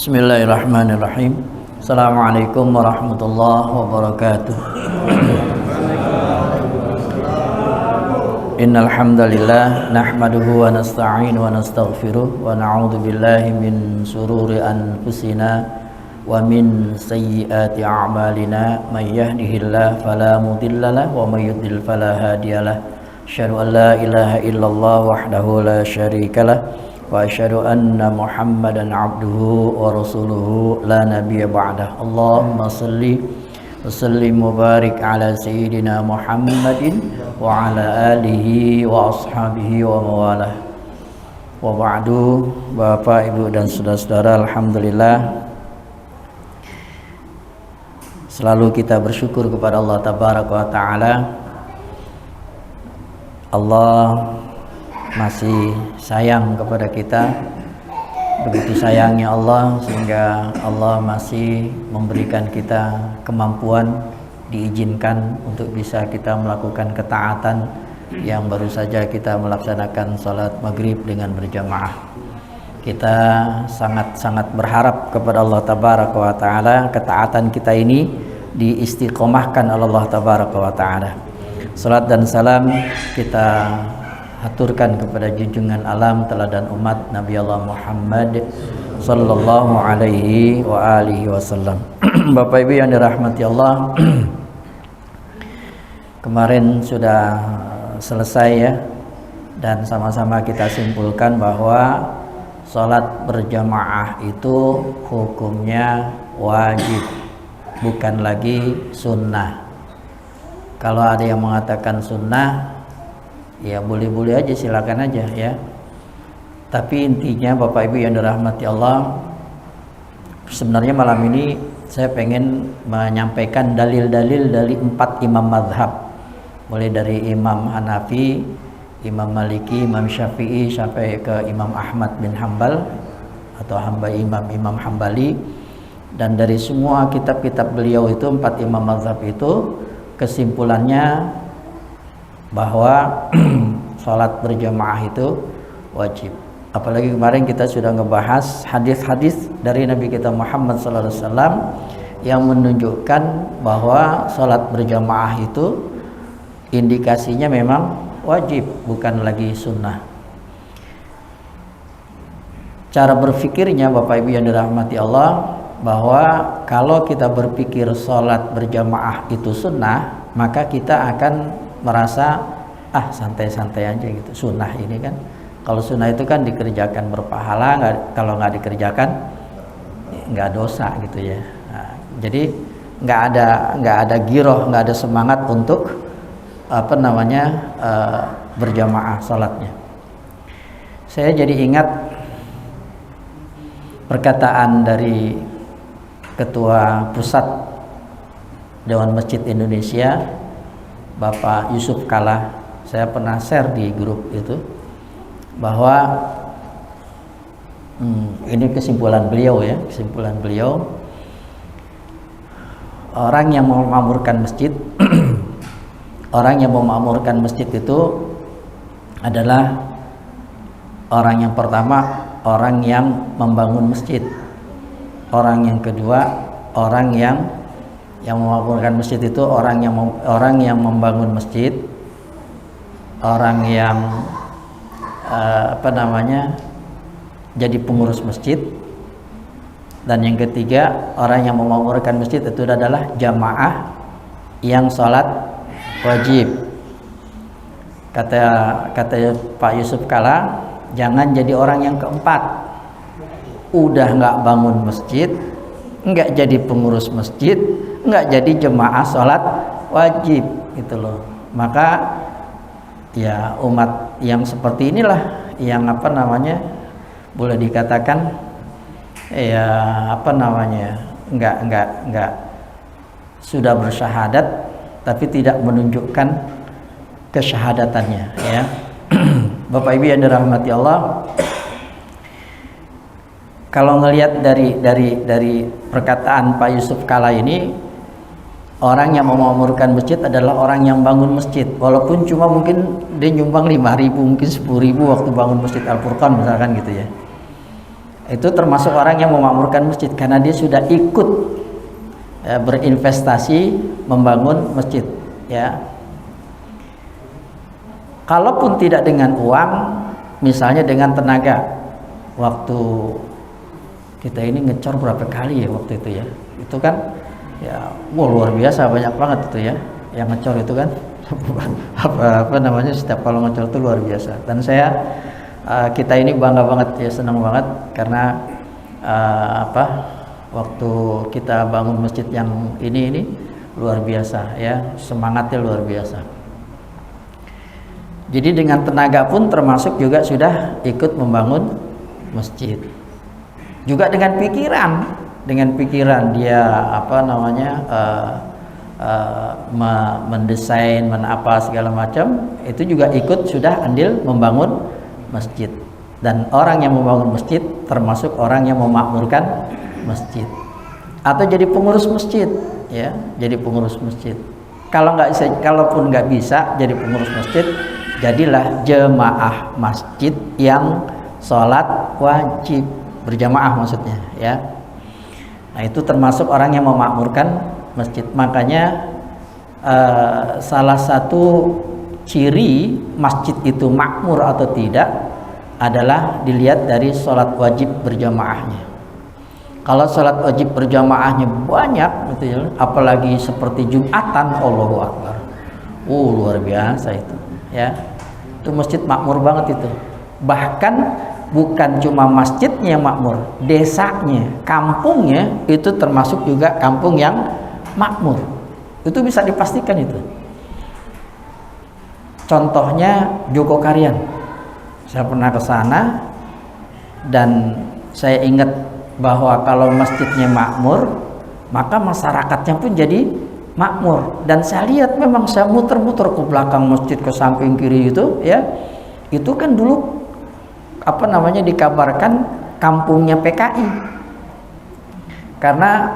Bismillahirrahmanirrahim. Assalamualaikum warahmatullahi wabarakatuh. Innal hamdalillah nahmaduhu wa nasta'inu wa nastaghfiruh wa na'udzu billahi min shururi anfusina wa min sayyiati a'malina may yahdihillahu fala mudhillalah wa may yudhlil fala hadiyalah. Asyhadu an la ilaha illallah wahdahu la syarikalah wa asyhadu anna Muhammadan abduhu wa rasuluhu la nabiyya ba'dah. Allahumma shalli wa sallim wa barik ala sayyidina Muhammadin wa ala alihi wa ashabihi wa mawalah. Wa ba'du, Bapak, Ibu dan saudara-saudara, alhamdulillah selalu kita bersyukur kepada Allah tabaraka wa taala. Allah masih sayang kepada kita, begitu sayangnya Allah sehingga Allah masih memberikan kita kemampuan, diizinkan untuk bisa kita melakukan ketaatan yang baru saja kita melaksanakan salat maghrib dengan berjamaah. Kita sangat-sangat berharap kepada Allah tabaraka wa taala ketaatan kita ini diistiqomahkan oleh Allah tabaraka wa taala. Salat dan salam kita aturkan kepada junjungan alam teladan umat Nabi Allah Muhammad sallallahu alaihi wa alihi wasallam. Bapak Ibu yang dirahmati Allah, kemarin sudah selesai ya, dan sama-sama kita simpulkan bahwa salat berjamaah itu hukumnya wajib, bukan lagi sunnah. Kalau ada yang mengatakan sunnah, ya boleh-boleh aja, silakan aja ya. Tapi intinya Bapak Ibu yang dirahmati Allah, sebenarnya malam ini saya pengen menyampaikan dalil-dalil dari 4 imam mazhab, mulai dari Imam Hanafi, Imam Maliki, Imam Syafi'i sampai ke Imam Ahmad bin Hambal atau Imam Hambali. Dan dari semua kitab-kitab beliau itu, 4 imam mazhab itu, kesimpulannya bahwa sholat berjamaah itu wajib. Apalagi kemarin kita sudah ngebahas hadis-hadis dari Nabi kita Muhammad SAW yang menunjukkan bahwa sholat berjamaah itu indikasinya memang wajib, bukan lagi sunnah. Cara berpikirnya Bapak Ibu yang dirahmati Allah, bahwa kalau kita berpikir sholat berjamaah itu sunnah, maka kita akan merasa santai-santai aja gitu. Sunnah ini kan, kalau sunnah itu kan dikerjakan berpahala, kalau nggak dikerjakan nggak dosa gitu ya. Nah, jadi nggak ada giroh, nggak ada semangat untuk berjamaah sholatnya. Saya jadi ingat perkataan dari Ketua Pusat Dewan Masjid Indonesia, Bapak Yusuf Kalla. Saya pernah share di grup itu bahwa ini kesimpulan beliau ya, kesimpulan beliau, orang yang memakmurkan masjid orang yang memakmurkan masjid itu adalah orang yang pertama, orang yang membangun masjid. Orang yang kedua, orang yang memakmurkan masjid itu orang yang membangun masjid, orang yang jadi pengurus masjid. Dan yang ketiga, orang yang memakmurkan masjid itu adalah jamaah yang sholat wajib. Kata Pak Yusuf Kalla, jangan jadi orang yang keempat, udah nggak bangun masjid, nggak jadi pengurus masjid, nggak jadi jemaah sholat wajib gitu loh. Maka ya umat yang seperti inilah yang boleh dikatakan nggak sudah bersyahadat tapi tidak menunjukkan kesyahadatannya ya. Bapak Ibu yang dirahmati Allah, kalau ngelihat dari perkataan Pak Yusuf Kalla ini, orang yang memakmurkan masjid adalah orang yang bangun masjid, walaupun cuma mungkin dia nyumbang 5.000, mungkin 10.000 waktu bangun masjid Al-Furqan misalkan gitu ya. Itu termasuk orang yang memakmurkan masjid karena dia sudah ikut berinvestasi membangun masjid, ya. Kalaupun tidak dengan uang, misalnya dengan tenaga. Waktu kita ini ngecor berapa kali ya waktu itu ya, itu kan ya luar biasa, banyak banget itu ya yang ngecor itu kan. apa namanya, setiap kalau ngecor itu luar biasa. Dan kita ini bangga banget ya, senang banget karena waktu kita bangun masjid yang ini luar biasa ya, semangatnya luar biasa. Jadi dengan tenaga pun termasuk juga sudah ikut membangun masjid. Juga dengan pikiran dia mendesain, segala macam, itu juga ikut sudah andil membangun masjid. Dan orang yang membangun masjid termasuk orang yang memakmurkan masjid. Atau jadi pengurus masjid, ya, jadi pengurus masjid. Kalaupun nggak bisa jadi pengurus masjid, jadilah jemaah masjid yang sholat wajib berjamaah maksudnya, ya. Nah, itu termasuk orang yang memakmurkan masjid. Makanya salah satu ciri masjid itu makmur atau tidak adalah dilihat dari sholat wajib berjamaahnya. Kalau sholat wajib berjamaahnya banyak gitu ya, apalagi seperti Jumatan, Allahu Akbar, luar biasa itu ya. Itu masjid makmur banget itu. Bahkan bukan cuma masjidnya yang makmur, desanya, kampungnya itu termasuk juga kampung yang makmur. Itu bisa dipastikan itu. Contohnya Jogokarian. Saya pernah ke sana dan saya ingat bahwa kalau masjidnya makmur, maka masyarakatnya pun jadi makmur. Dan saya lihat memang, saya muter-muter ke belakang masjid, ke samping kiri itu ya, itu kan dulu dikabarkan kampungnya PKI. Karena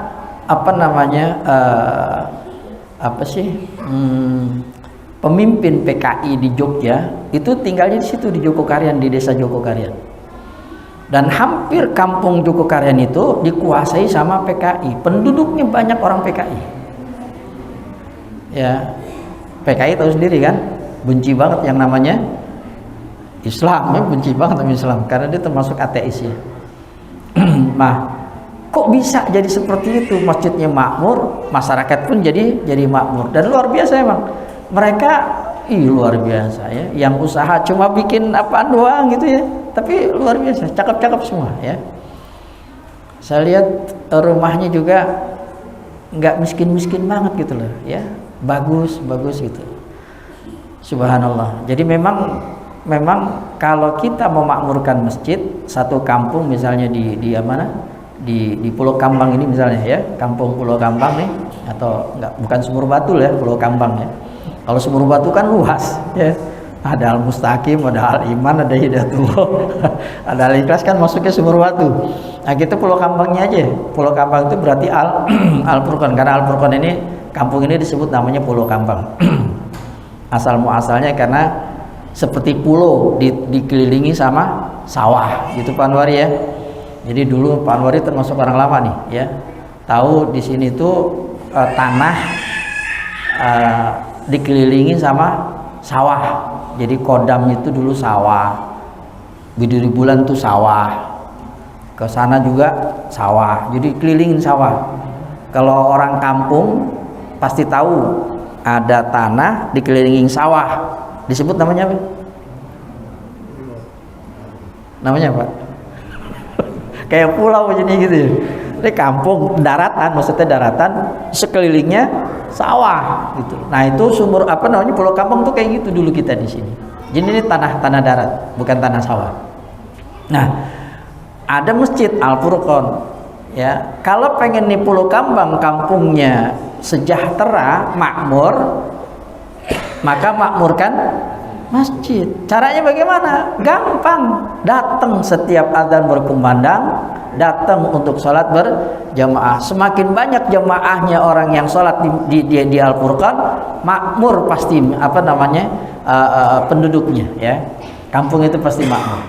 pemimpin PKI di Jogja itu tinggalnya di situ, di Jogokarian, di desa Jogokarian. Dan hampir kampung Jogokarian itu dikuasai sama PKI. Penduduknya banyak orang PKI. Ya, PKI tahu sendiri kan, benci banget yang namanya Islam, ya, benci banget sama Islam karena dia termasuk ateis ya. Nah, kok bisa jadi seperti itu? Masjidnya makmur, masyarakat pun jadi makmur, dan luar biasa emang. Mereka luar biasa ya, yang usaha cuma bikin apaan doang gitu ya, tapi luar biasa, cakep-cakep semua ya. Saya lihat rumahnya juga nggak miskin-miskin banget gitu loh ya, bagus gitu. Subhanallah. Jadi memang kalau kita memakmurkan masjid satu kampung, misalnya di Pulau Kambang ini misalnya ya, kampung Pulau Kambang nih, atau bukan Sumur Batu ya, Pulau Kambang ya. Kalau Sumur Batu kan luas ya, ada Al Mustaqim, ada Al Iman, ada Hidayatullah, ada Al Ikhlas, kan masuknya Sumur Batu. Nah, kita Pulau Kambangnya aja. Pulau Kambang itu berarti Al Furqan, karena Al Furqan ini, kampung ini disebut namanya Pulau Kambang. Asal muasalnya karena seperti pulau dikelilingi sama sawah gitu Pak Anwar ya. Jadi dulu Pak Anwar termasuk orang lama nih ya, tahu di sini tuh tanah dikelilingi sama sawah. Jadi Kodam itu dulu sawah, Biduri Bulan tuh sawah, ke sana juga sawah, jadi kelilingin sawah. Kalau orang kampung pasti tahu ada tanah dikelilingi sawah, disebut namanya apa? Namanya apa? Kayak pulau jadi gitu ya. Ini kampung daratan, maksudnya daratan, sekelilingnya sawah gitu. Nah, itu Pulau Kampung tuh kayak gitu dulu kita di sini. Jadi ini tanah darat, bukan tanah sawah. Nah, ada masjid Al Furqan ya. Kalau pengen nih Pulau Kambang kampungnya sejahtera, makmur, maka makmurkan masjid. Caranya bagaimana? Gampang. Datang setiap azan berkumandang, datang untuk sholat berjamaah. Semakin banyak jamaahnya orang yang sholat di Al Furqan, makmur pasti penduduknya ya. Kampung itu pasti makmur.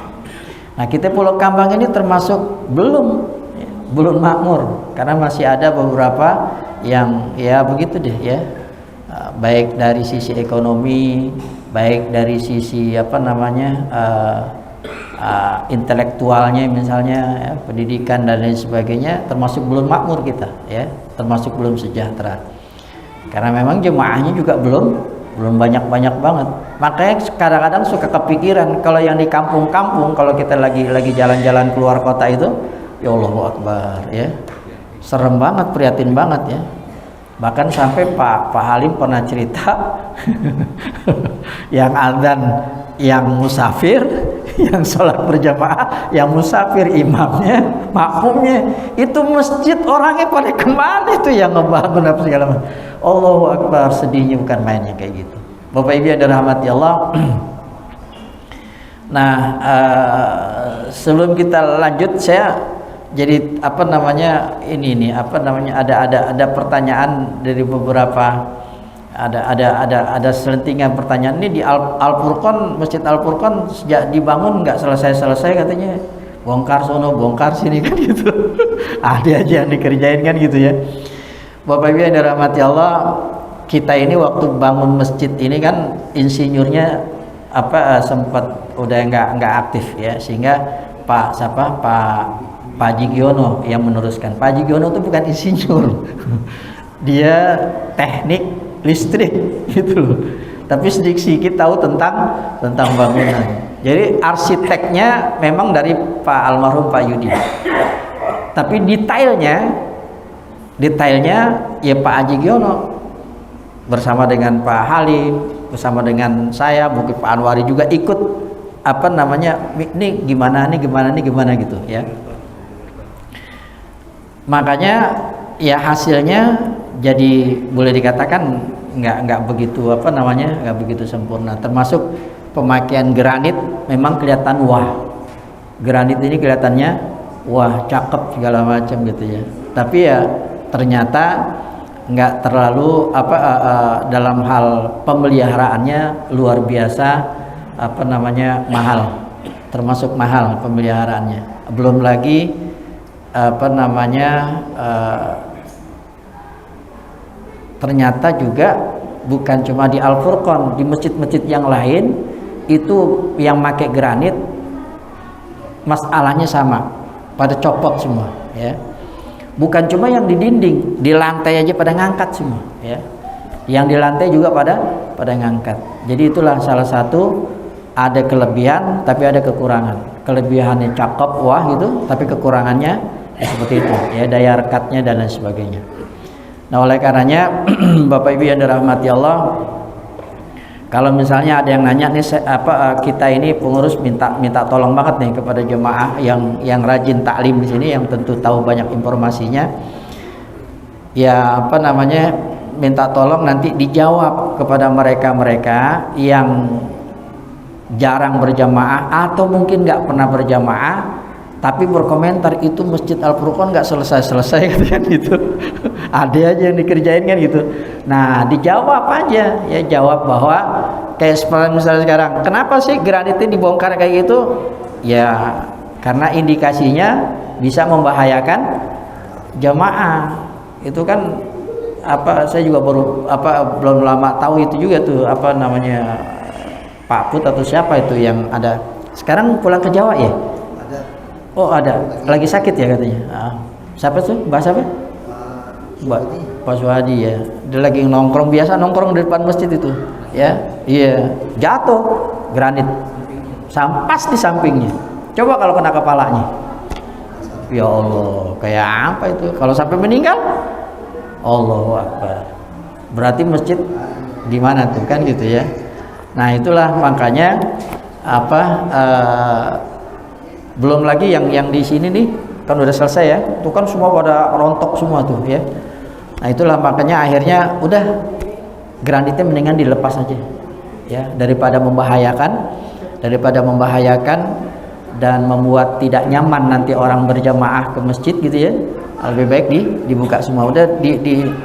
Nah, kita Pulau Kambang ini termasuk belum makmur karena masih ada beberapa yang ya begitu deh ya. Baik dari sisi ekonomi, baik dari sisi intelektualnya misalnya ya, pendidikan dan lain sebagainya, termasuk belum makmur kita ya, termasuk belum sejahtera. Karena memang jemaahnya juga belum banyak banget. Makanya kadang-kadang suka kepikiran kalau yang di kampung-kampung, kalau kita lagi jalan-jalan keluar kota itu, ya Allahu Akbar ya. Serem banget, prihatin banget ya. Bahkan sampai Pak Halim pernah cerita yang adzan yang musafir, yang sholat berjamaah, yang musafir imamnya, makmumnya, itu masjid orangnya pada kemana itu yang ngebangun apa segala macam. Allahu Akbar, sedihnya bukan mainnya kayak gitu. Bapak Ibu yang dirahmati Allah. Nah, sebelum kita lanjut, saya jadi ada pertanyaan dari beberapa, ada selentingan pertanyaan ini di Al-Furqan, Masjid Al-Furqan sejak dibangun nggak selesai katanya, bongkar sono bongkar sini kan gitu. Ada aja yang dikerjain kan gitu ya. Bapak Ibu yang dirahmati Allah, kita ini waktu bangun masjid ini kan insinyurnya sempat udah nggak aktif ya, sehingga Pak Jigiono yang meneruskan. Pak Jigiono itu bukan insinyur, dia teknik listrik gitu loh. Tapi sedikit tahu tentang bangunan. Jadi arsiteknya memang dari Pak almarhum Pak Yudi. Tapi detailnya ya Pak Haji Giono bersama dengan Pak Halim, bersama dengan saya, mungkin Pak Anwari juga ikut ini gimana gitu ya. Makanya ya hasilnya jadi boleh dikatakan nggak begitu sempurna. Termasuk pemakaian granit memang kelihatan wah. Granit ini kelihatannya wah cakep segala macam gitu ya. Tapi ya ternyata nggak terlalu dalam hal pemeliharaannya luar biasa mahal, termasuk mahal pemeliharaannya. Belum lagi ternyata juga bukan cuma di Al-Furqan, di masjid-masjid yang lain itu yang pakai granit masalahnya sama, pada copot semua ya. Bukan cuma yang di dinding, di lantai aja pada ngangkat semua ya. Yang di lantai juga pada ngangkat. Jadi itulah salah satu, ada kelebihan tapi ada kekurangan. Kelebihannya cakep wah gitu, tapi kekurangannya ya seperti itu ya, daya rekatnya dan lain sebagainya. Nah, oleh karenanya Bapak Ibu yang dirahmati Allah, kalau misalnya ada yang nanya nih kita ini pengurus minta tolong banget nih kepada jemaah yang rajin taklim di sini, yang tentu tahu banyak informasinya. Ya minta tolong nanti dijawab kepada mereka yang jarang berjamaah atau mungkin nggak pernah berjamaah tapi berkomentar itu Masjid Al-Furqan nggak selesai kan gitu. Ada aja yang dikerjain kan gitu. Nah, dijawab aja ya, jawab bahwa kayak misalnya sekarang, kenapa sih granit ini dibongkar kayak gitu? Ya karena indikasinya bisa membahayakan jamaah. Itu kan saya juga belum lama tahu itu juga tuh Pak Put atau siapa itu yang ada sekarang pulang ke Jawa ya. Oh ada, lagi sakit ya katanya. Siapa tuh? Bahasa apa? Pak Suhadi ya. Dia lagi nongkrong, biasa nongkrong di depan masjid itu. Ya, iya. Jatuh granit, pas di sampingnya. Coba kalau kena kepalanya. Ya Allah, kayak apa itu? Kalau sampai meninggal, Allahu Akbar. Berarti masjid di mana tuh kan gitu ya. Nah itulah makanya belum lagi yang di sini nih kan udah selesai ya, itu kan semua pada rontok semua tuh ya. Nah itulah makanya akhirnya udah granitnya mendingan dilepas aja ya, daripada membahayakan dan membuat tidak nyaman nanti orang berjamaah ke masjid gitu ya. Lebih baik dibuka semua. Udah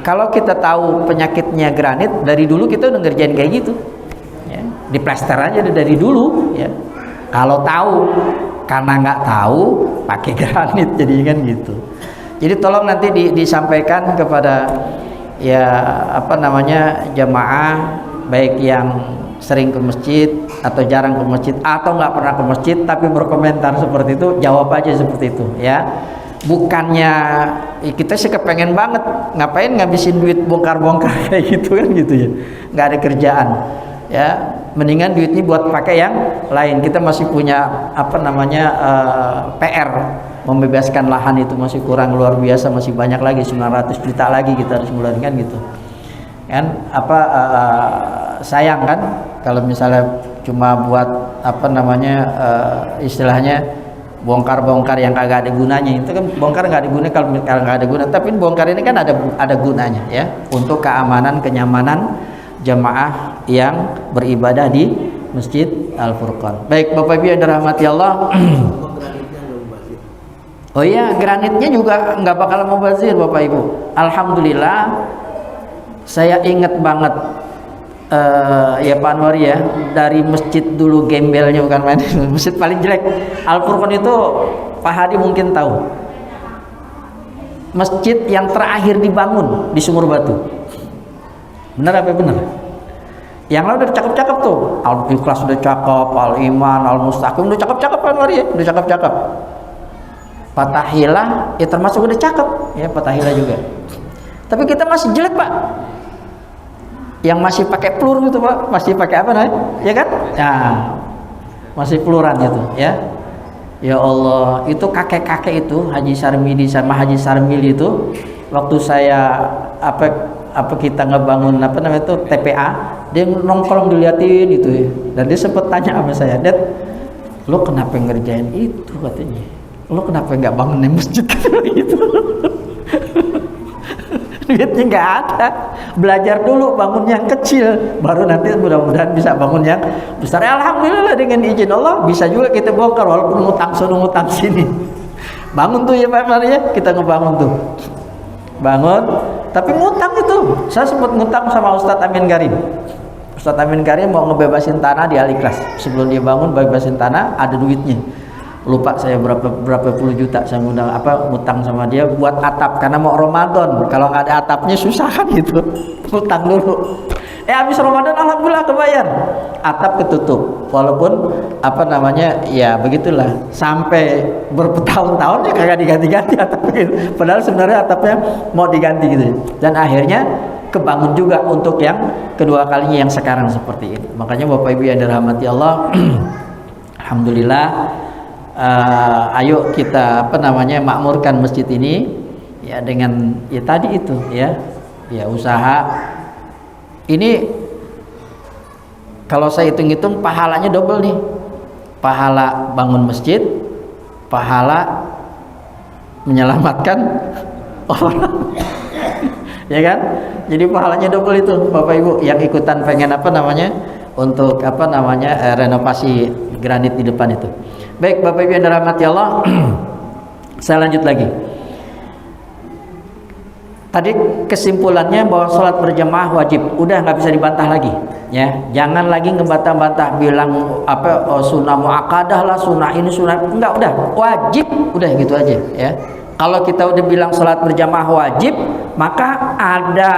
kalau kita tahu penyakitnya granit dari dulu, kita udah ngerjain kayak gitu ya, diplester aja dari dulu ya. Kalau tahu karena nggak tahu pakai granit, jadi kan gitu. Jadi tolong nanti disampaikan kepada ya apa namanya jamaah, baik yang sering ke masjid atau jarang ke masjid atau nggak pernah ke masjid tapi berkomentar seperti itu, jawab aja seperti itu ya. Bukannya kita sih kepengen banget, ngapain ngabisin duit bongkar-bongkar kayak gitu kan gitu ya, nggak ada kerjaan ya, mendingan duitnya buat pakai yang lain. Kita masih punya apa namanya PR, membebaskan lahan itu masih kurang luar biasa, masih banyak lagi 900 juta lagi kita harus ngeluarin kan gitu kan. Apa sayang kan kalau misalnya cuma buat apa namanya istilahnya bongkar-bongkar yang kagak ada gunanya. Itu kan bongkar nggak ada gunanya kalau nggak ada guna, tapi bongkar ini kan ada gunanya ya, untuk keamanan kenyamanan jamaah yang beribadah di Masjid Al-Furqan. Baik Bapak Ibu yang dirahmati Allah. Oh iya, granitnya juga nggak bakal mubazir Bapak Ibu. Alhamdulillah, saya ingat banget ya Pak Anwar ya, dari masjid dulu gembelnya bukan main. Masjid paling jelek Al-Furqan itu Pak Hadi mungkin tahu, masjid yang terakhir dibangun di Sumur Batu. Benar apa benar? Yang lain udah cakep-cakep tuh, Al-Ikhlas udah cakep, Al-Iman, Al-Mustaqim udah cakep-cakep Pak Anwar ya, udah cakep-cakep. Fathahilah ya termasuk udah cakep ya, Fathahilah juga. Tapi kita masih jelek Pak, yang masih pakai pelur gitu Pak, masih pakai apa namanya ya kan, nah masih peluran itu ya. Ya Allah, itu kakek-kakek itu Haji Sarmili sama Haji Sarmili itu waktu saya apa kita ngebangun apa namanya itu TPA, dia nongkrong diliatin itu ya, dan dia sempat tanya sama saya, "Dad, lo kenapa ngerjain itu?" katanya, "Lo kenapa nggak bangunin masjid?" gitu. Duitnya nggak ada, belajar dulu bangun yang kecil, baru nanti mudah-mudahan bisa bangun yang besar. Alhamdulillah dengan izin Allah bisa juga kita bongkar walaupun ngutang sono ngutang sini. Bangun tuh ya Pak Maria, kita ngebangun tuh, bangun. Tapi ngutang itu, saya sempat ngutang sama Ustadz Amin Karim. Ustadz Amin Karim mau ngebebasin tanah di Al-Ikhlas, sebelum dia bangun bebasin tanah ada duitnya. Lupa saya berapa puluh juta saya ngutang sama dia buat atap, karena mau Ramadan, kalau nggak ada atapnya susah kan gitu, ngutang dulu. Habis Ramadan alhamdulillah kebayar, atap ketutup, walaupun apa namanya ya begitulah, sampai bertahun-tahun ya kagak diganti-ganti atapnya, padahal sebenarnya atapnya mau diganti gitu. Dan akhirnya kebangun juga untuk yang kedua kalinya yang sekarang seperti ini. Makanya Bapak Ibu yang dirahmati Allah, alhamdulillah. Ayo kita apa namanya makmurkan masjid ini ya, dengan ya tadi itu ya usaha ini. Kalau saya hitung-hitung pahalanya double nih, pahala bangun masjid, pahala menyelamatkan orang. Ya kan, jadi pahalanya double itu Bapak Ibu yang ikutan pengen apa namanya untuk apa namanya renovasi granit di depan itu. Baik Bapak Ibu yang dirahmati Allah, saya lanjut lagi. Tadi kesimpulannya bahwa sholat berjamaah wajib, udah nggak bisa dibantah lagi, ya. Jangan lagi ngebantah-bantah bilang apa sunnah muakkadah lah, sunnah ini sunnah, enggak, udah wajib, udah gitu aja, ya. Kalau kita udah bilang sholat berjamaah wajib, maka ada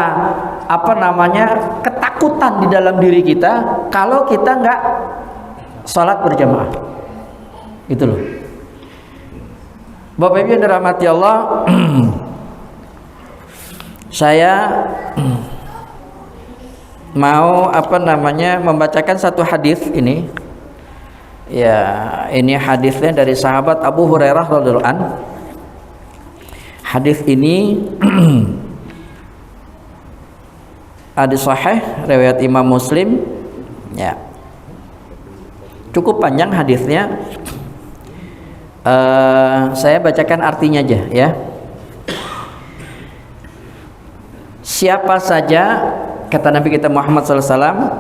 apa namanya ketakutan di dalam diri kita kalau kita nggak sholat berjamaah. Itu loh Bapak Ibu yang dirahmati Allah. Saya mau apa namanya membacakan satu hadis ini ya, ini hadisnya dari sahabat Abu Hurairah radhiyallahu anhu. Hadis ini hadis sahih riwayat Imam Muslim ya, cukup panjang hadisnya. Saya bacakan artinya aja ya. Siapa saja, kata Nabi kita Muhammad SAW,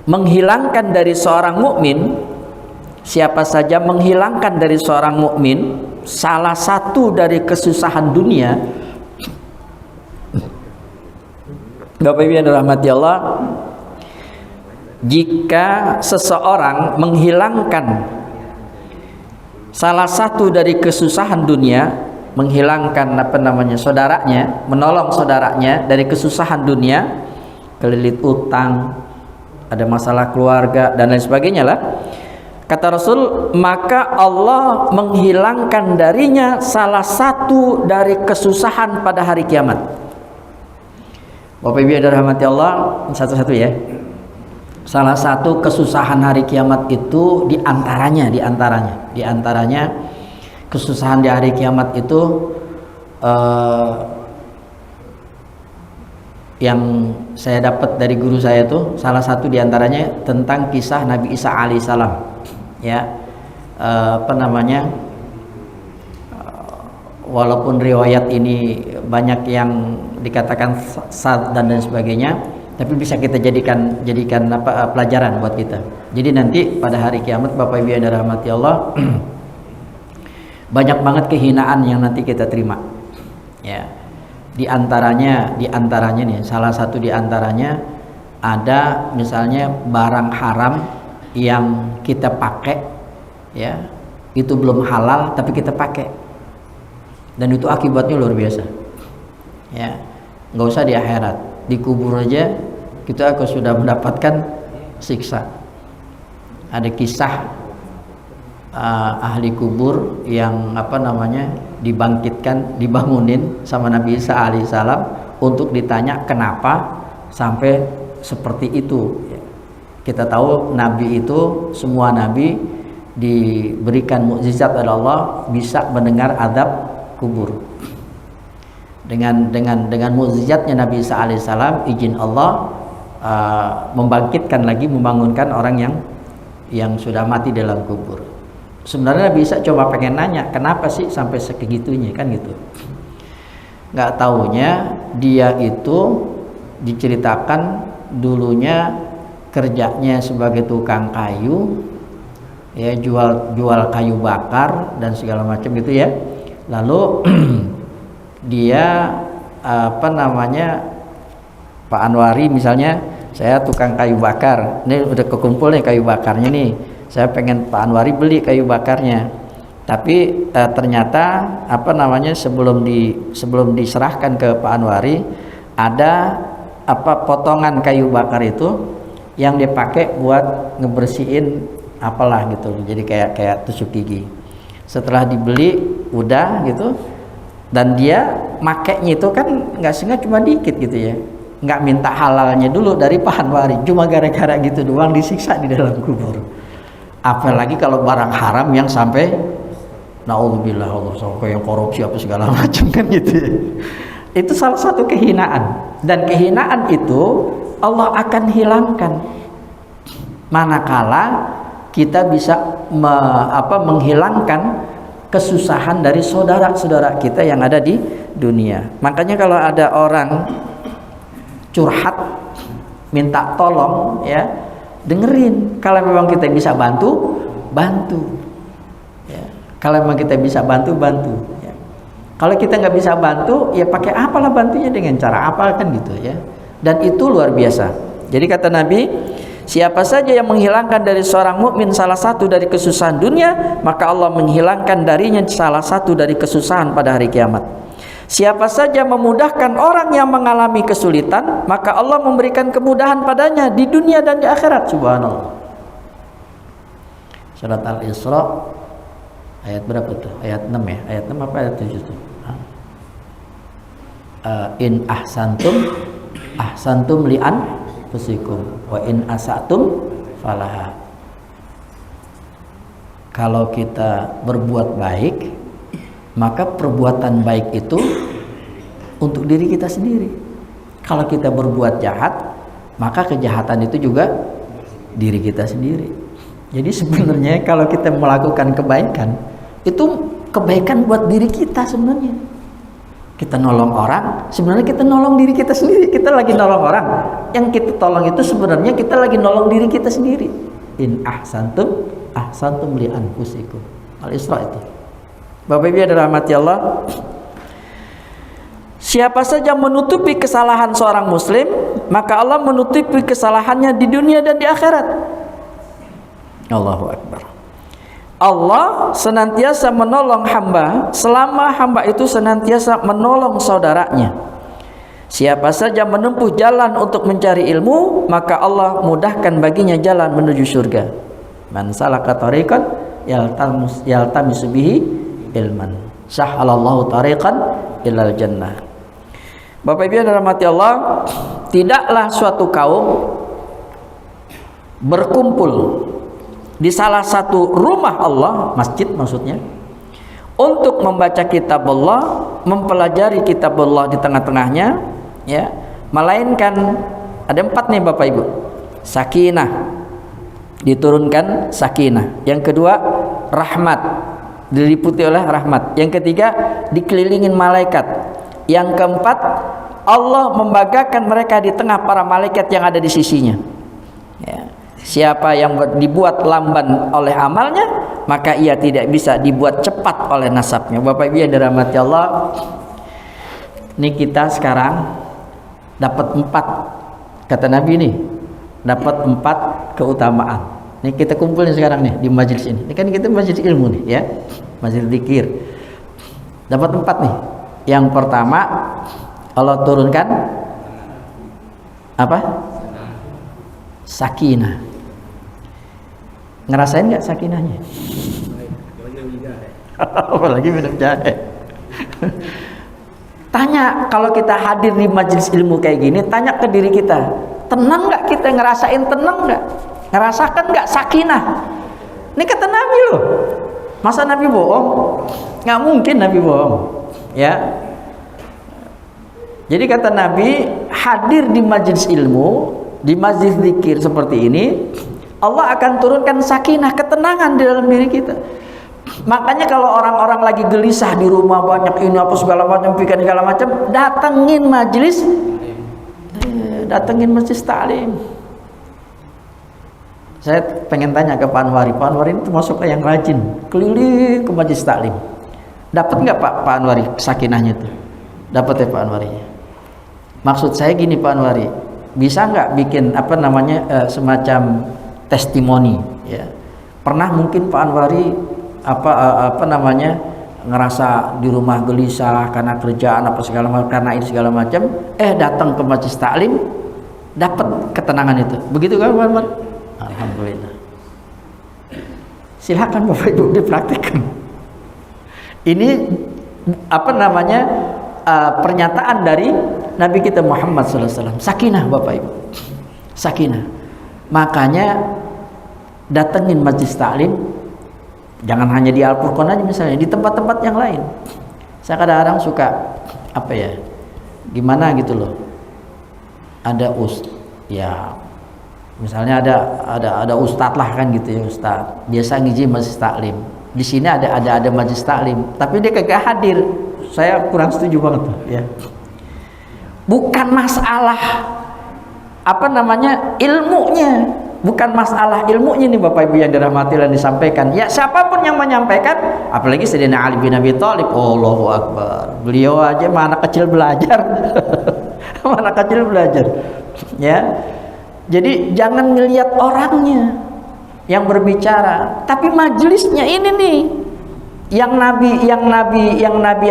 menghilangkan dari seorang mukmin, siapa saja menghilangkan dari seorang mukmin salah satu dari kesusahan dunia, Bapak Ibu yang dirahmati Allah, jika seseorang menghilangkan salah satu dari kesusahan dunia, menghilangkan saudaranya, menolong saudaranya dari kesusahan dunia, kelilit utang, ada masalah keluarga dan lain sebagainya lah. Kata Rasul, maka Allah menghilangkan darinya salah satu dari kesusahan pada hari kiamat. Bapak Ibu yang dirahmati Allah, satu-satu ya. Salah satu kesusahan hari kiamat itu diantaranya kesusahan di hari kiamat itu yang saya dapat dari guru saya itu salah satu diantaranya tentang kisah Nabi Isa alaihissalam, ya. Walaupun riwayat ini banyak yang dikatakan sad dan sebagainya, tapi bisa kita jadikan pelajaran buat kita. Jadi nanti pada hari kiamat, Bapak Ibu yang dirahmati Allah, banyak banget kehinaan yang nanti kita terima, ya. Di antaranya nih, salah satu di antaranya ada misalnya barang haram yang kita pakai, ya, itu belum halal tapi kita pakai, dan itu akibatnya luar biasa, ya. Nggak usah di akhirat, di kubur aja kita sudah mendapatkan siksa. Ada kisah ahli kubur yang dibangunin sama Nabi Isa alaihissalam untuk ditanya kenapa sampai seperti itu. Kita tahu Nabi itu, semua Nabi diberikan mukjizat oleh Allah bisa mendengar azab kubur. Dengan mukjizatnya Nabi Isa alaihissalam, izin Allah membangunkan orang yang sudah mati dalam kubur. Sebenarnya Nabi Isa coba pengen nanya kenapa sih sampai segitunya, kan gitu. Nggak taunya dia itu diceritakan dulunya kerjanya sebagai tukang kayu, ya, jual kayu bakar dan segala macam gitu ya. Lalu dia Pak Anwari misalnya, saya tukang kayu bakar, ini udah kekumpul nih kayu bakarnya nih, saya pengen Pak Anwari beli kayu bakarnya, tapi ternyata sebelum diserahkan ke Pak Anwari ada potongan kayu bakar itu yang dipakai buat ngebersihin apalah gitu, jadi kayak tusuk gigi. Setelah dibeli udah gitu, dan dia makainya itu kan nggak sengaja, cuma dikit gitu ya, nggak minta halalnya dulu dari Pak Anwari, cuma gara-gara gitu doang disiksa di dalam kubur. Apalagi kalau barang haram yang sampai naudzubillah, Allah sampai yang korupsi apa segala macam kan gitu ya. Itu salah satu kehinaan, dan kehinaan itu Allah akan hilangkan manakala kita bisa menghilangkan kesusahan dari saudara-saudara kita yang ada di dunia. Makanya kalau ada orang curhat minta tolong, ya, dengerin. Kalau memang kita bisa bantu ya. Kalau memang kita bisa bantu ya. Kalau kita nggak bisa bantu, ya pakai apalah bantunya, dengan cara apa kan gitu ya. Dan itu luar biasa. Jadi kata Nabi, siapa saja yang menghilangkan dari seorang mukmin salah satu dari kesusahan dunia, maka Allah menghilangkan darinya salah satu dari kesusahan pada hari kiamat. Siapa saja memudahkan orang yang mengalami kesulitan, maka Allah memberikan kemudahan padanya di dunia dan di akhirat. Subhanallah. Surat Al-Isra ayat berapa tuh? Ayat 6 ya? Ayat 6 apa ayat 7 tuh? In ahsantum li anfusikum wa in asatum falaha. Kalau kita berbuat baik, maka perbuatan baik itu untuk diri kita sendiri. Kalau kita berbuat jahat, maka kejahatan itu juga diri kita sendiri. Jadi sebenarnya kalau kita melakukan kebaikan, itu kebaikan buat diri kita sebenarnya. Kita nolong orang, sebenarnya kita nolong diri kita sendiri. Kita lagi nolong orang, yang kita tolong itu sebenarnya kita lagi nolong diri kita sendiri. In ahsantum li anfusikum. Al-Isra itu. Bapak Ibu yang dirahmati Allah, siapa saja menutupi kesalahan seorang muslim, maka Allah menutupi kesalahannya di dunia dan di akhirat. Allahu Akbar. Allah senantiasa menolong hamba selama hamba itu senantiasa menolong saudaranya. Siapa saja menempuh jalan untuk mencari ilmu, maka Allah mudahkan baginya jalan menuju surga. Man salaka tariqan yaltamisu bihi ilman, sahhalallahu tariqan ilal jannah. Bapak Ibu yang dirahmati Allah, tidaklah suatu kaum berkumpul di salah satu rumah Allah, masjid maksudnya, untuk membaca kitab Allah, mempelajari kitab Allah di tengah-tengahnya, ya, melainkan ada 4 nih Bapak Ibu. Sakinah, diturunkan sakinah. Yang kedua, rahmat, diliputi oleh rahmat. Yang ketiga, dikelilingin malaikat. Yang keempat, Allah membanggakan mereka di tengah para malaikat yang ada di sisinya, ya. Siapa yang dibuat lamban oleh amalnya, maka ia tidak bisa dibuat cepat oleh nasabnya. Bapak Ibu yang dirahmati Allah, ini kita sekarang dapat 4, kata Nabi nih, dapat 4 keutamaan. Ini kita kumpul nih sekarang nih di majelis ini. Ini kan kita majelis ilmu nih, ya, majelis zikir. Dapat 4 nih. Yang pertama, Allah turunkan apa? Sakinah. Ngerasain nggak sakinahnya? Apalagi minum jahe. Tanya, kalau kita hadir di majelis ilmu kayak gini, tanya ke diri kita, tenang nggak kita, ngerasain tenang nggak, ngerasakan nggak sakinah? Ini kata Nabi loh. Masa Nabi bohong? Nggak mungkin Nabi bohong, ya. Jadi kata Nabi, hadir di majelis ilmu, di majelis zikir seperti ini, Allah akan turunkan sakinah, ketenangan di dalam diri kita. Makanya kalau orang-orang lagi gelisah di rumah, banyak ini apa segala macam, pikir segala macam, datengin majelis, datengin majelis taklim. Saya pengen tanya ke Pak Anwari. Pak Anwari itu termasuk yang rajin keliling ke majelis taklim. Dapat nggak Pak Anwari sakinahnya itu? Dapat ya Pak Anwari. Maksud saya gini Pak Anwari, bisa nggak bikin apa namanya semacam testimoni, ya. Pernah mungkin Pak Anwari apa namanya ngerasa di rumah gelisah karena kerjaan apa segala macam, karena ini segala macam, datang ke majelis taklim, dapat ketenangan itu. Begitu kan Pak Anwari? Alhamdulillah. Silakan Bapak Ibu dipraktikkan. Ini apa namanya pernyataan dari Nabi kita Muhammad SAW. Sakinah Bapak Ibu, sakinah. Makanya datengin majelis taklim, jangan hanya di Al-Furqan aja, misalnya di tempat-tempat yang lain. Saya kadang-kadang suka apa ya, gimana gitu loh, ada ya misalnya ada ustadz lah kan gitu ya, ustadz biasa ngiji majelis taklim, di sini ada majelis taklim tapi dia kagak hadir. Saya kurang setuju banget tuh, ya. Bukan masalah apa namanya ilmunya, bukan masalah ilmunya nih Bapak Ibu yang dirahmati dan disampaikan. Ya siapapun yang menyampaikan, apalagi Sayyidina Ali bin Abi Thalib, Allahu Akbar, beliau aja mana kecil belajar. Mana kecil belajar, ya. Jadi jangan ngelihat orangnya yang berbicara, tapi majelisnya ini nih yang Nabi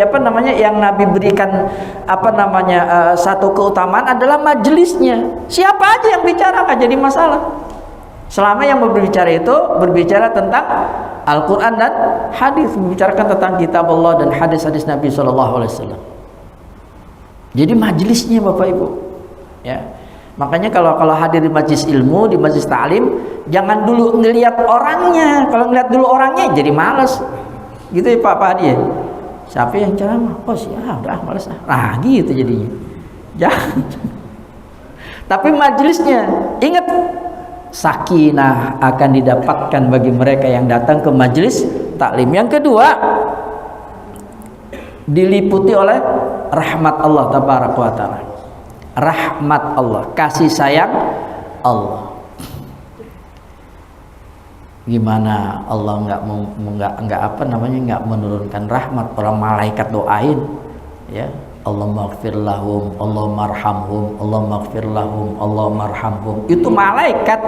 apa namanya, yang Nabi berikan apa namanya satu keutamaan adalah majelisnya. Siapa aja yang bicara nggak jadi masalah, selama yang berbicara itu berbicara tentang Al-Quran dan hadis, membicarakan tentang kitab Allah dan hadis-hadis Nabi SAW. Jadi majelisnya Bapak Ibu, ya. Makanya kalau hadir di majelis ilmu, di majelis ta'lim, jangan dulu ngelihat orangnya. Kalau ngelihat dulu orangnya jadi malas. Gitu ya Pak Hadi ya. Siapa yang ceramah? Oh sih, udah malas ah. Nah gitu jadinya. Jangan. Tapi majelisnya, ingat, sakinah akan didapatkan bagi mereka yang datang ke majelis taklim. Yang kedua, diliputi oleh rahmat Allah tabaraka wa taala. Rahmat Allah, kasih sayang Allah. Gimana Allah nggak apa namanya, nggak menurunkan rahmat, orang malaikat doain, ya. Allahumma ighfir lahum, Allahumma arhamhum, Allahumma ighfir lahum, Allahumma arhamhum. Itu malaikat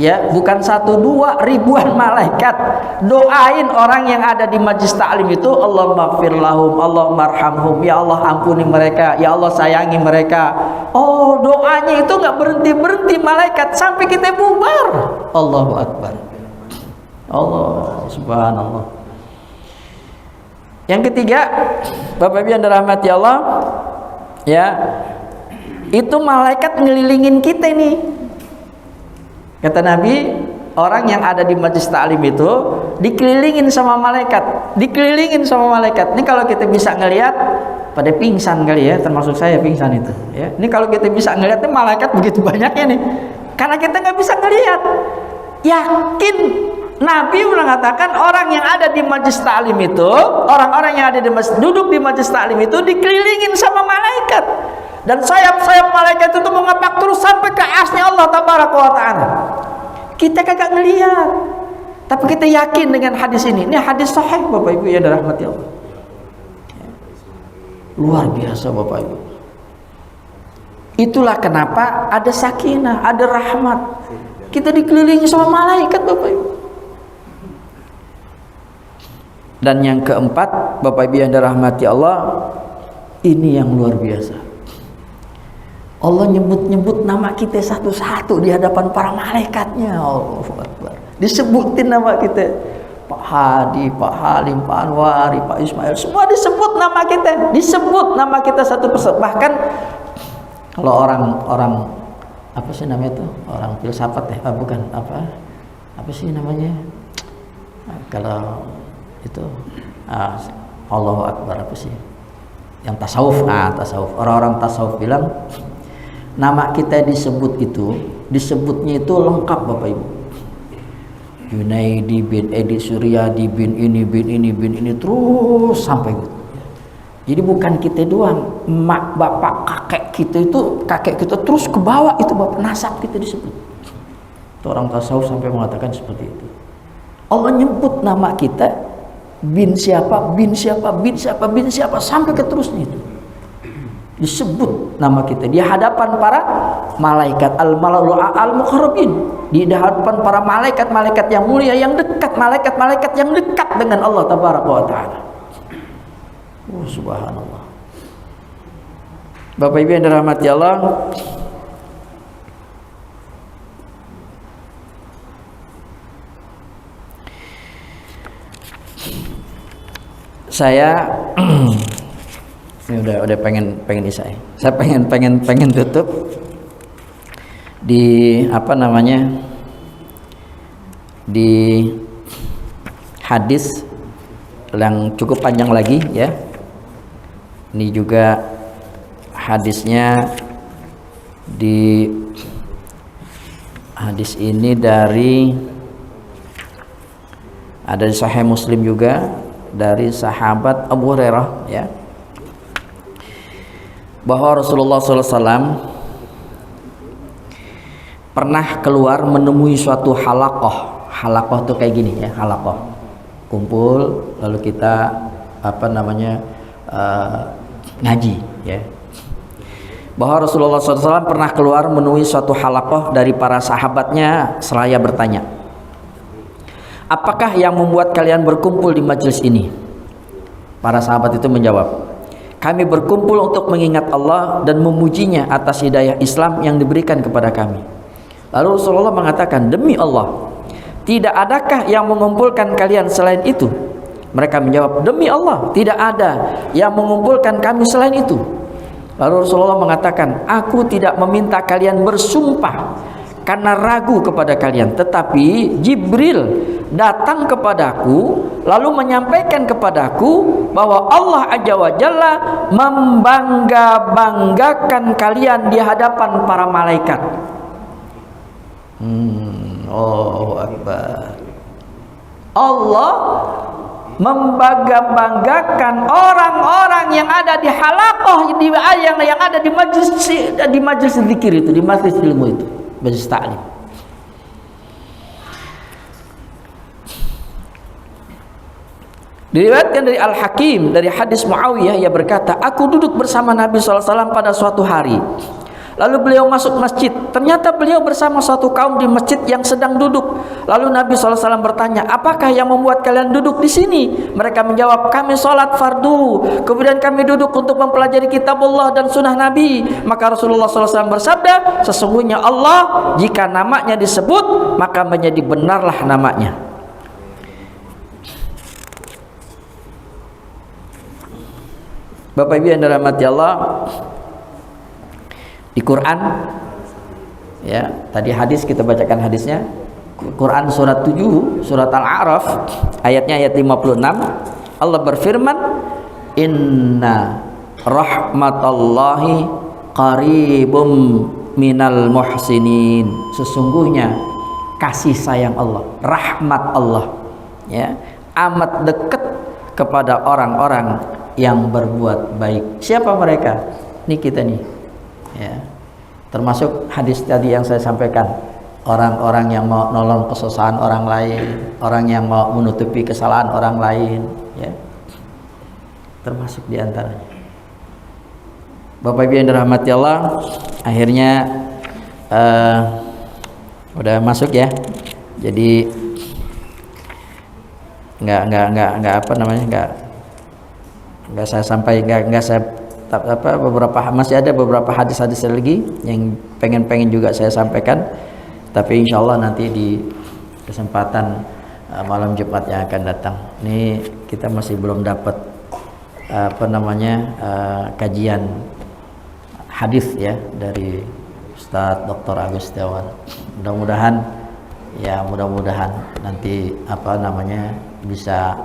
Ya, bukan 1, 2, ribuan malaikat doain orang yang ada di majlis taklim itu, Allahumma ighfir lahum, Allahumma arhamhum, ya Allah ampuni mereka, ya Allah sayangi mereka. Oh, doanya itu nggak berhenti malaikat sampai kita bubar. Allahu akbar. Allah subhanallah. Yang ketiga, Bapak Ibu yang dirahmati Allah, ya, itu malaikat ngelilingin kita nih. Kata Nabi, orang yang ada di majlis ta'lim itu dikelilingin sama malaikat, dikelilingin sama malaikat. Ini kalau kita bisa ngelihat, pada pingsan kali ya, termasuk saya pingsan itu. Ya, ini kalau kita bisa ngelihat, nih malaikat begitu banyaknya nih, karena kita nggak bisa ngelihat. Yakin Nabi mengatakan orang yang ada di majlis ta'lim itu, orang-orang yang ada di majlis, duduk di majlis ta'lim itu dikelilingin sama malaikat. Dan sayap-sayap malaikat itu mengapak terus sampai ke arsy-Nya Allah tabaraka wa ta'ala. Kita kagak ngelihat, tapi kita yakin dengan hadis ini. Ini hadis sahih Bapak Ibu yang dirahmati Allah. Luar biasa Bapak Ibu. Itulah kenapa ada sakinah, ada rahmat. Kita dikelilingi sama malaikat Bapak Ibu. Dan yang keempat Bapak Ibu yang dirahmati Allah, ini yang luar biasa. Allah nyebut-nyebut nama kita satu-satu di hadapan para malaikatnya. Allahu Akbar. Disebutin nama kita. Pak Hadi, Pak Halim, Pak Anwari, Pak Ismail, semua disebut nama kita. Disebut nama kita satu persatu. Bahkan kalau orang apa sih namanya itu? Orang filsafat ya? Bukan apa? Apa sih namanya? Kalau itu Allahu Akbar apa sih? Yang tasawuf. Tasawuf. Orang-orang tasawuf bilang nama kita disebut itu, disebutnya itu lengkap Bapak Ibu. Junaidi bin Edi Suryadi bin ini terus sampai gitu. Jadi bukan kita doang, mak, bapak, kakek kita terus ke bawah itu bapak nasab kita disebut. Itu orang tasawuf sampai mengatakan seperti itu. Allah nyebut nama kita bin siapa sampai ke terusnya itu. Disebut nama kita di hadapan para malaikat al-muqarrabin, di hadapan para malaikat yang mulia yang dekat, malaikat yang dekat dengan Allah tabaraka wa taala. Subhanallah. Bapak Ibu yang dirahmati Allah, saya ini udah pengen saya pengen tutup di apa namanya, di hadis yang cukup panjang lagi ya. Ini juga hadisnya, di hadis ini ada di Sahih Muslim juga dari sahabat Abu Hurairah ya, bahwa Rasulullah SAW pernah keluar menemui suatu halaqah. Halaqah tuh kayak gini ya, halaqah kumpul lalu kita apa namanya ngaji ya. Bahwa Rasulullah SAW pernah keluar menemui suatu halaqah dari para sahabatnya seraya bertanya, apakah yang membuat kalian berkumpul di majelis ini? Para sahabat itu menjawab, kami berkumpul untuk mengingat Allah dan memujinya atas hidayah Islam yang diberikan kepada kami. Lalu Rasulullah mengatakan, demi Allah, tidak adakah yang mengumpulkan kalian selain itu? Mereka menjawab, demi Allah, tidak ada yang mengumpulkan kami selain itu. Lalu Rasulullah mengatakan, aku tidak meminta kalian bersumpah karena ragu kepada kalian, tetapi Jibril datang kepadaku lalu menyampaikan kepadaku bahwa Allah Azza wa Jalla membangga-banggakan kalian di hadapan para malaikat. Allahu Akbar. Allah membangga-banggakan orang-orang yang ada di halaqah, yang ada di majlis zikir itu, di majlis ilmu itu, majlis ta'lim. Diriwayatkan dari Al-Hakim dari hadis Muawiyah, ia berkata, aku duduk bersama Nabi SAW pada suatu hari. Lalu beliau masuk masjid. Ternyata beliau bersama suatu kaum di masjid yang sedang duduk. Lalu Nabi SAW bertanya, apakah yang membuat kalian duduk di sini? Mereka menjawab, kami sholat fardu, kemudian kami duduk untuk mempelajari kitab Allah dan sunnah Nabi. Maka Rasulullah SAW bersabda, sesungguhnya Allah jika namanya disebut maka menjadi benarlah namanya. Bapak Ibu yang dirahmati Allah, di Quran ya, tadi hadis kita bacakan hadisnya. Quran surat 7, surat Al-A'raf ayatnya ayat 56. Allah berfirman, inna rahmatallahi qaribum minal muhsinin. Sesungguhnya kasih sayang Allah, rahmat Allah ya, amat dekat kepada orang-orang yang berbuat baik. Siapa mereka? Ini kita nih ya. Termasuk hadis tadi yang saya sampaikan, orang-orang yang mau nolong kesusahan orang lain, orang yang mau menutupi kesalahan orang lain ya, termasuk diantaranya. Bapak Ibu yang dirahmati Allah, akhirnya udah masuk ya. Jadi nggak apa namanya, nggak saya sampai, nggak saya masih ada beberapa hadis-hadis lagi yang pengen juga saya sampaikan, tapi insya Allah nanti di kesempatan malam Jumat yang akan datang. Ini kita masih belum dapat kajian hadis ya dari Ustadz Dr. Agus Setiawan. Mudah-mudahan nanti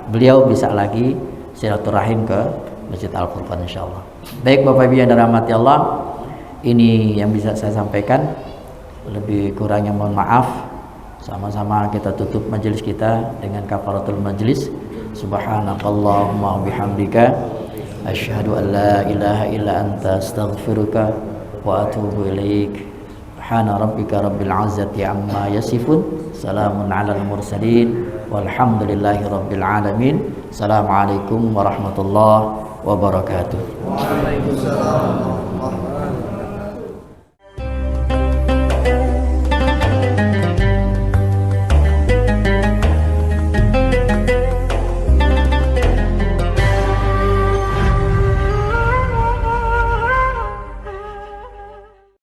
beliau bisa lagi silaturahim ke Masjid Al-Furqan insyaallah. Baik Bapak Ibu yang dirahmati Allah, ini yang bisa saya sampaikan. Lebih kurangnya mohon maaf. Sama-sama kita tutup majelis kita dengan kafaratul majelis. Subhanakallahumma bihamdika asyhadu an la ilaha illa anta astaghfiruka wa atubu ilaik. Subhana rabbika rabbil izzati amma yasifun. Salamun alal mursalin. Walhamdulillahi rabbil alamin. Assalamualaikum warahmatullahi wabarakatuh. Waalaikumsalam.